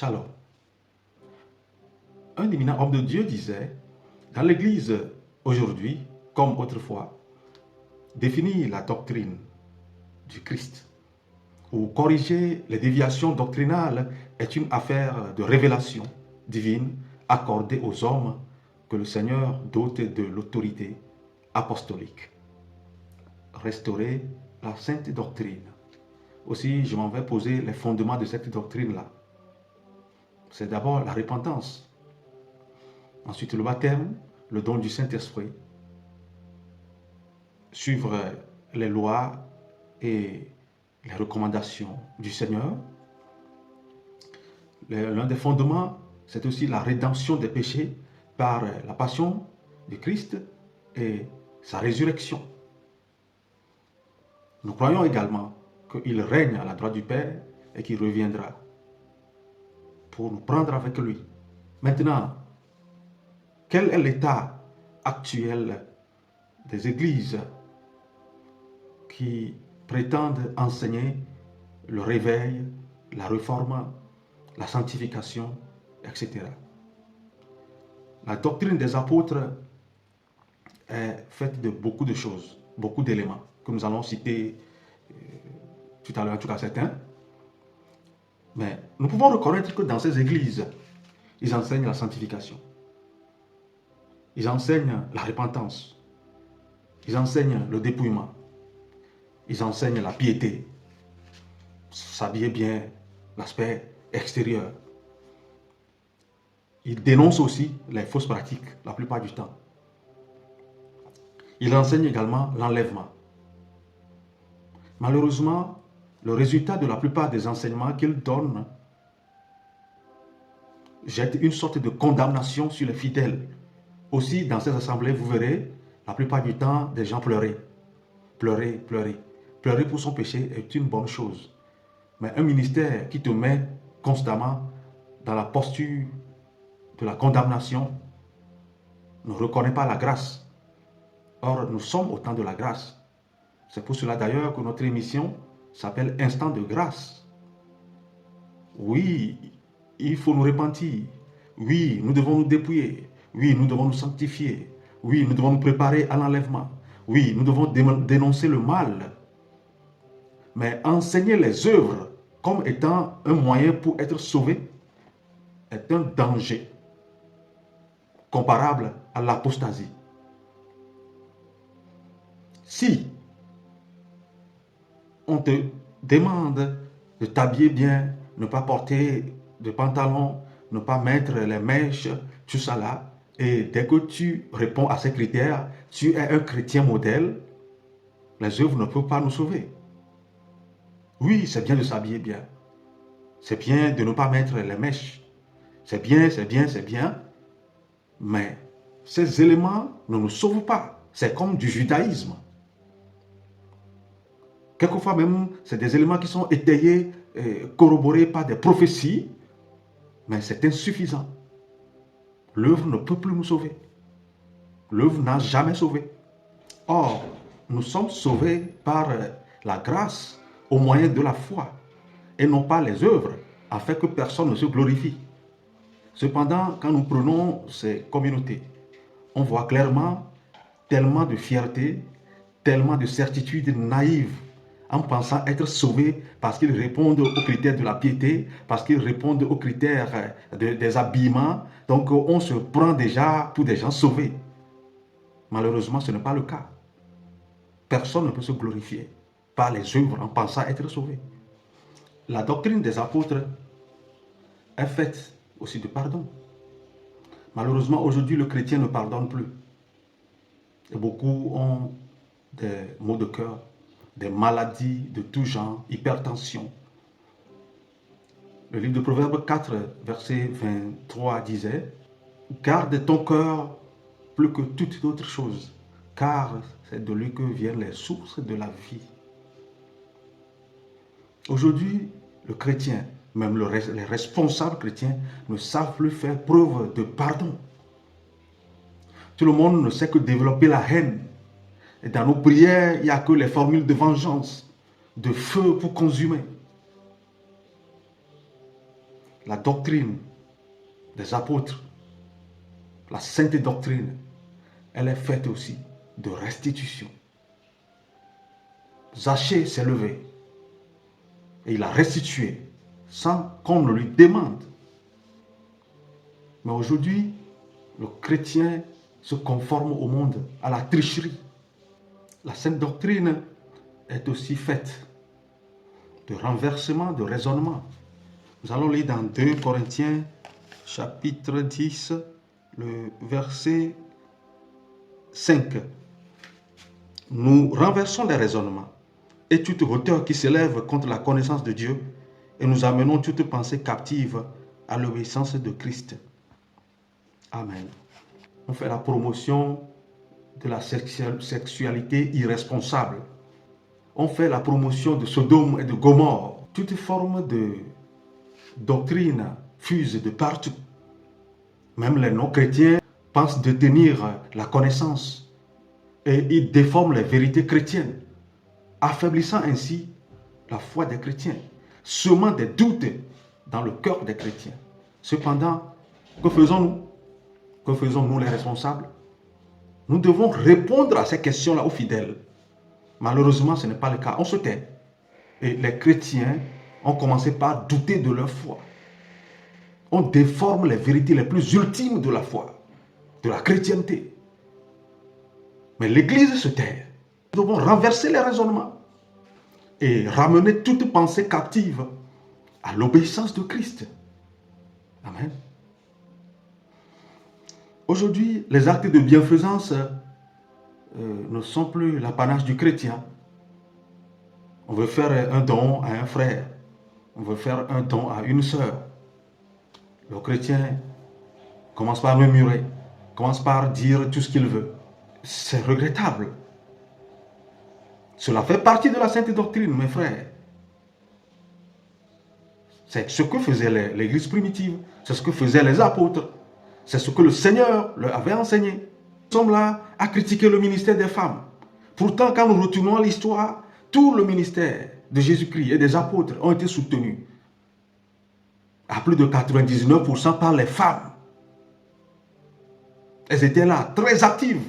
Shalom. Un éminent homme de Dieu disait, dans l'Église aujourd'hui, comme autrefois, définir la doctrine du Christ ou corriger les déviations doctrinales est une affaire de révélation divine accordée aux hommes que le Seigneur dote de l'autorité apostolique. Restaurer la sainte doctrine. Aussi, je m'en vais poser les fondements de cette doctrine-là. C'est d'abord la repentance. Ensuite, le baptême, le don du Saint-Esprit. Suivre les lois et les recommandations du Seigneur. L'un des fondements, c'est aussi la rédemption des péchés par la passion du Christ et sa résurrection. Nous croyons également qu'il règne à la droite du Père et qu'il reviendra pour nous prendre avec lui. Maintenant, quel est l'état actuel des églises qui prétendent enseigner le réveil, la réforme, la sanctification, etc. La doctrine des apôtres est faite de beaucoup de choses, beaucoup d'éléments que nous allons citer tout à l'heure, en tout cas certains. Mais nous pouvons reconnaître que dans ces églises, ils enseignent la sanctification. Ils enseignent la repentance. Ils enseignent le dépouillement. Ils enseignent la piété. S'habiller bien, l'aspect extérieur. Ils dénoncent aussi les fausses pratiques, la plupart du temps. Ils enseignent également l'enlèvement. Malheureusement, le résultat de la plupart des enseignements qu'ils donnent jette une sorte de condamnation sur les fidèles. Aussi, dans ces assemblées, vous verrez, la plupart du temps, des gens pleurer. Pleurer, pleurer. Pleurer pour son péché est une bonne chose. Mais un ministère qui te met constamment dans la posture de la condamnation ne reconnaît pas la grâce. Or, nous sommes au temps de la grâce. C'est pour cela d'ailleurs que notre émission s'appelle Instant de grâce. Oui, il faut nous repentir. Oui, nous devons nous dépouiller. Oui, nous devons nous sanctifier. Oui, nous devons nous préparer à l'enlèvement. Oui, nous devons dénoncer le mal. Mais enseigner les œuvres comme étant un moyen pour être sauvé est un danger comparable à l'apostasie. Si on te demande de t'habiller bien, ne pas porter de pantalon, ne pas mettre les mèches, tout ça là, et dès que tu réponds à ces critères, tu es un chrétien modèle, les œuvres ne peuvent pas nous sauver. Oui, c'est bien de s'habiller bien. C'est bien de ne pas mettre les mèches. C'est bien, c'est bien, c'est bien. Mais ces éléments ne nous sauvent pas. C'est comme du judaïsme. Quelquefois même, c'est des éléments qui sont étayés, corroborés par des prophéties, mais c'est insuffisant. L'œuvre ne peut plus nous sauver. L'œuvre n'a jamais sauvé. Or, nous sommes sauvés par la grâce au moyen de la foi et non pas les œuvres, afin que personne ne se glorifie. Cependant, quand nous prenons ces communautés, on voit clairement tellement de fierté, tellement de certitude naïve, en pensant être sauvés parce qu'ils répondent aux critères de la piété, parce qu'ils répondent aux critères des habillements. Donc on se prend déjà pour des gens sauvés. Malheureusement, ce n'est pas le cas. Personne ne peut se glorifier par les œuvres en pensant être sauvé. La doctrine des apôtres est faite aussi de pardon. Malheureusement, aujourd'hui, le chrétien ne pardonne plus. Et beaucoup ont des maux de cœur, des maladies de tout genre, hypertension. Le livre de Proverbes 4, verset 23 disait « Garde ton cœur plus que toute autre chose, car c'est de lui que viennent les sources de la vie. » Aujourd'hui, le chrétien, même les responsables chrétiens, ne savent plus faire preuve de pardon. Tout le monde ne sait que développer la haine. Et dans nos prières, il n'y a que les formules de vengeance, de feu pour consumer. la doctrine des apôtres, la sainte doctrine, elle est faite aussi de restitution. Zachée s'est levé et il a restitué sans qu'on ne lui demande. Mais aujourd'hui, le chrétien se conforme au monde, à la tricherie. La sainte doctrine est aussi faite de renversement, de raisonnement. Nous allons lire dans 2 Corinthiens, chapitre 10, le verset 5. Nous renversons les raisonnements et toute hauteur qui s'élève contre la connaissance de Dieu, et nous amenons toute pensée captive à l'obéissance de Christ. Amen. On fait la promotion de la sexualité irresponsable. On fait la promotion de Sodome et de Gomorrhe. Toute forme de doctrine fuse de partout. Même les non-chrétiens pensent détenir la connaissance et ils déforment les vérités chrétiennes, affaiblissant ainsi la foi des chrétiens, semant des doutes dans le cœur des chrétiens. Cependant, que faisons-nous? Que faisons-nous les responsables? Nous devons répondre à ces questions-là aux fidèles. Malheureusement, ce n'est pas le cas. On se tait. Et les chrétiens ont commencé par douter de leur foi. On déforme les vérités les plus ultimes de la foi, de la chrétienté. Mais l'Église se tait. Nous devons renverser les raisonnements et ramener toute pensée captive à l'obéissance de Christ. Amen. Aujourd'hui, les actes de bienfaisance ne sont plus l'apanage du chrétien. On veut faire un don à un frère. On veut faire un don à une sœur. Le chrétien commence par murmurer, commence par dire tout ce qu'il veut. C'est regrettable. Cela fait partie de la sainte doctrine, mes frères. C'est ce que faisait l'Église primitive. C'est ce que faisaient les apôtres. C'est ce que le Seigneur leur avait enseigné. Nous sommes là à critiquer le ministère des femmes. Pourtant, quand nous retournons à l'histoire, tout le ministère de Jésus-Christ et des apôtres ont été soutenus à plus de 99% par les femmes. Elles étaient là, très actives.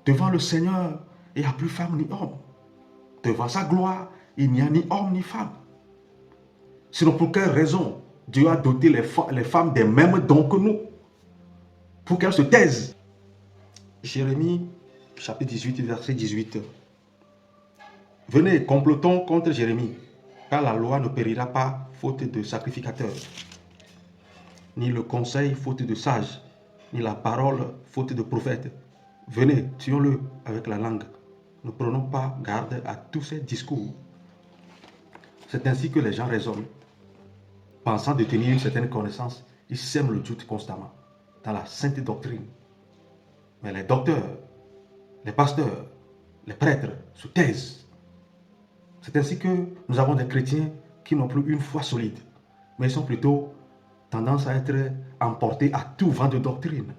Devant le Seigneur, il n'y a plus femme ni homme. Devant sa gloire, il n'y a ni homme ni femme. Sinon, pour quelle raison Dieu a doté les femmes des mêmes dons que nous? Pour qu'elles se taisent. Jérémie, chapitre 18, verset 18. Venez, complotons contre Jérémie, car la loi ne périra pas faute de sacrificateurs, ni le conseil faute de sages, ni la parole faute de prophètes. Venez, tuons-le avec la langue. Ne prenons pas garde à tous ces discours. C'est ainsi que les gens raisonnent. Pensant détenir une certaine connaissance, ils sèment le doute constamment dans la sainte doctrine. Mais les docteurs, les pasteurs, les prêtres se taisent. C'est ainsi que nous avons des chrétiens qui n'ont plus une foi solide, mais ils sont plutôt tendance à être emportés à tout vent de doctrine.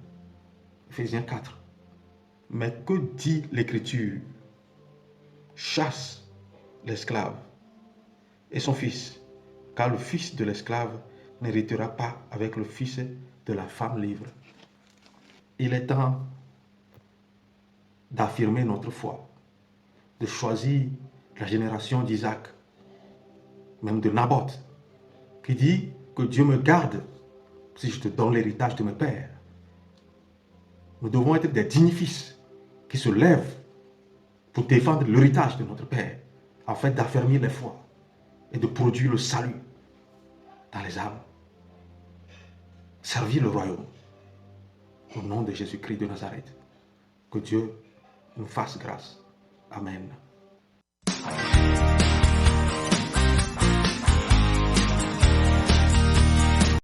Ephésiens 4. Mais que dit l'Écriture? Chasse l'esclave et son fils, car le fils de l'esclave n'héritera pas avec le fils de la femme libre. Il est temps d'affirmer notre foi, de choisir la génération d'Isaac, même de Naboth, qui dit que Dieu me garde si je te donne l'héritage de mes pères. Nous devons être des dignes fils qui se lèvent pour défendre l'héritage de notre Père, afin d'affermir les foi et de produire le salut dans les âmes. Servir le royaume. Au nom de Jésus-Christ de Nazareth. Que Dieu nous fasse grâce. Amen.